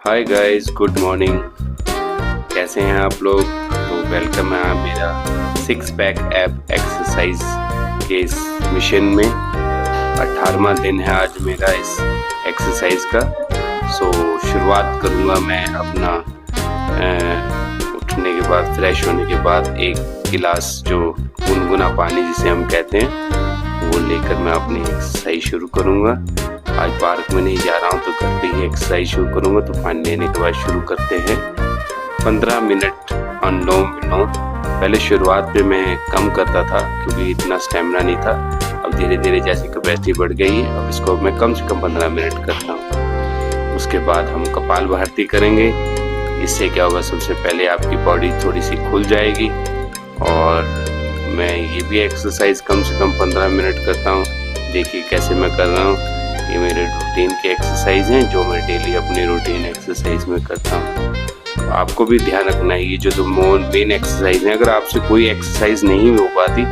Hi guys, good morning. कैसे हैं आप लोग? तो वेलकम है मेरा 6 पैक ऐप एक्सरसाइज के इस मिशन में। 18वां दिन है आज मेरा इस एक्सरसाइज का। शुरुआत करूंगा मैं अपना उठने के बाद, फ्रेश होने के बाद एक गिलास जो गुनगुना पानी जिसे हम कहते हैं वो लेकर मैं अपनी एक्सरसाइज शुरू करूंगा। आज पार्क में नहीं जा रहा हूँ तो घर पे ही एक्सरसाइज शुरू करूंगा। तो पानी लेने के बाद शुरू करते हैं 15 मिनट अनुलोम विलोम। पहले शुरुआत पे मैं कम करता था क्योंकि इतना स्टेमिना नहीं था। अब धीरे धीरे जैसे कैपेसिटी बढ़ गई अब इसको मैं कम से कम 15 मिनट करता हूँ। उसके बाद हम कपालभाति करेंगे। इससे क्या होगा, सबसे पहले आपकी बॉडी थोड़ी सी खुल जाएगी। और मैं ये भी एक्सरसाइज कम से कम 15 मिनट करता हूँ। देखिए कैसे मैं कर रहा हूँ। ये मेरे रूटीन के एक्सरसाइज हैं जो मैं डेली अपनी रूटीन एक्सरसाइज में करता हूँ। तो आपको भी ध्यान रखना है, ये जो मेन एक्सरसाइज है, अगर आपसे कोई एक्सरसाइज नहीं हो पाती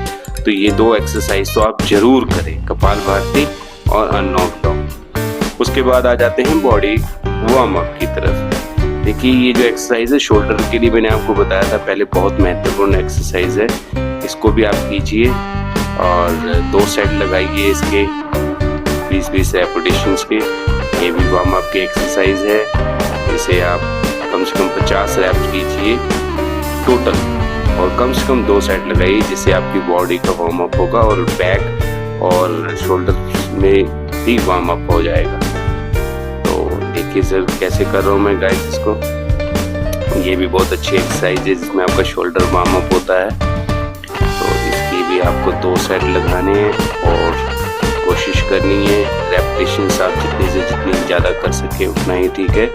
तो ये 2 एक्सरसाइज तो आप जरूर करें, कपालभाति और अनुलोम विलोम। उसके बाद आ जाते हैं बॉडी वार्म अप की तरफ। देखिए ये जो एक्सरसाइज है शोल्डर के लिए मैंने आपको बताया था पहले, बहुत महत्वपूर्ण एक्सरसाइज है। इसको भी आप कीजिए और 2 सेट लगाइए इसके 20-20 रेपिटेशंस के। ये भी वार्म अप की एक्सरसाइज है। इसे आप कम से कम 50 रैप्स कीजिए टोटल और कम से कम 2 सेट लगाइए, जिससे आपकी बॉडी का वार्म अप होगा और बैक और शोल्डर में भी वार्म अप हो जाएगा। तो देखिए सर कैसे कर रहा हूँ मैं गाइस इसको। ये भी बहुत अच्छी एक्सरसाइज है जिसमें आपका शोल्डर वार्म अप होता है। तो इसकी भी आपको 2 सेट लगाने हैं और कोशिश करनी है। रेपिटेशंस आप जितनी ज़्यादा कर सके उतना ही ठीक है।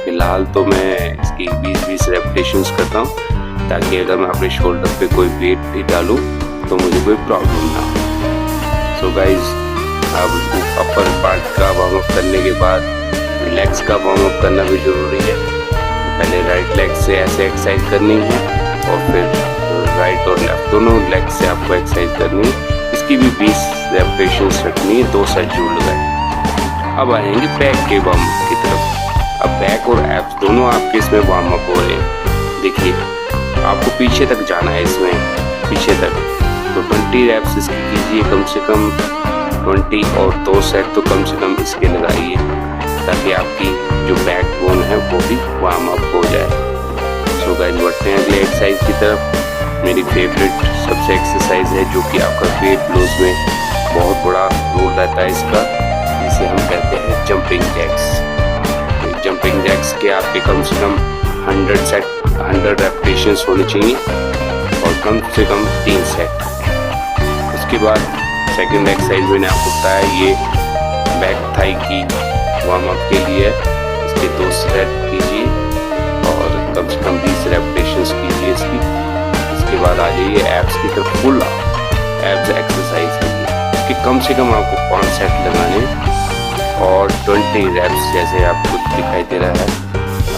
फिलहाल तो मैं इसकी 20-20 रेपिटेशंस करता हूँ ताकि अगर मैं अपने शोल्डर पे कोई वेट भी डालूँ तो मुझे कोई प्रॉब्लम ना हो। सो गाइज, अब अपर पार्ट का वार्म अप करने के बाद लेग्स का वार्म अप करना भी ज़रूरी है। पहले राइट लेग से ऐसे एक्सरसाइज करनी है और फिर राइट और लेफ्ट दोनों लेग से आपको एक्सरसाइज करनी है। इसकी भी 20 रेपिटेशंस रखनी है, 2 सेट जरूर लगाए। अब आएंगे बैक के वार्म अप की तरफ। अब बैक और एब्स दोनों आपके इसमें वार्म अप हो रहे हैं। देखिए आपको पीछे तक जाना है, इसमें पीछे तक। तो 20 रैप्स इसकी कीजिए कम से कम 20 और 2 सेट तो कम से कम इसके लगाइए ताकि आपकी जो बैक बोन है वो भी वार्म अप हो जाए। सो गाइस, बढ़ते हैं अगले एक्सरसाइज की तरफ। मेरी फेवरेट सबसे एक्सरसाइज है जो कि आपका वेट लॉस में बहुत बड़ा रोल रहता है इसका, जिसे हम कहते हैं जंपिंग जैक्स। जंपिंग जैक्स के आपके कम से कम 100 रेपिटेशंस होने चाहिए और कम से कम 3 सेट। उसके बाद सेकंड एक्सरसाइज मैंने आपको बताया, ये बैक थाई की वार्म अप के लिए इसके 2 सेट कीजिए और कम से कम 20 रेपिटेशंस कीजिए इसकी। उसके बाद आ जाइए एब्स की तरफ। फुल एब्स एक्सरसाइज है कि कम से कम आपको 5 सेट लगाने और 20 रैप्स जैसे आपको दिखाई दे रहा है।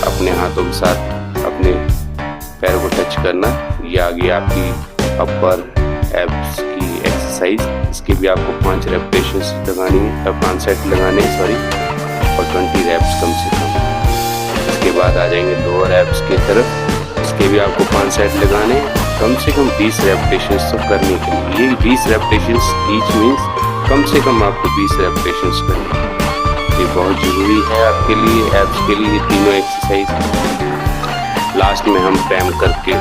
अपने हाथों के साथ अपने पैरों को टच करना। ये आ गई आपकी अपर एब्स की एक्सरसाइज। इसके भी आपको 5 रेपिटेशंस लगानी है, 5 सेट लगाने सॉरी, और 20 रैप्स कम से कम। इसके बाद आ जाएंगे लोअर एब्स की तरफ। इसके भी आपको 5 सेट लगाने, कम से कम 20 रेपिटेशंस तो करने के लिए। ये 20 रेपिटेशंस ईच मीन्स कम से कम आपको 20 रेपिटेशंस करनी है। ये बहुत ज़रूरी है आपके लिए, एब्स के लिए, तीनों एक्सरसाइज। लास्ट में हम प्लैंक करके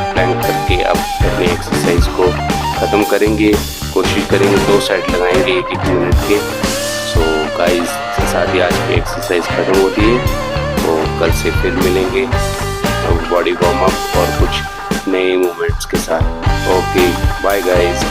अब अपने एक्सरसाइज को ख़त्म करेंगे। कोशिश करेंगे 2 सेट लगाएंगे 1-1 मिनट के। सो गाइस, साथ ही आज की एक्सरसाइज ख़त्म होती है। तो कल से फिर मिलेंगे बॉडी वार्म अप और कुछ नए मूवमेंट्स के साथ। Okay, bye guys.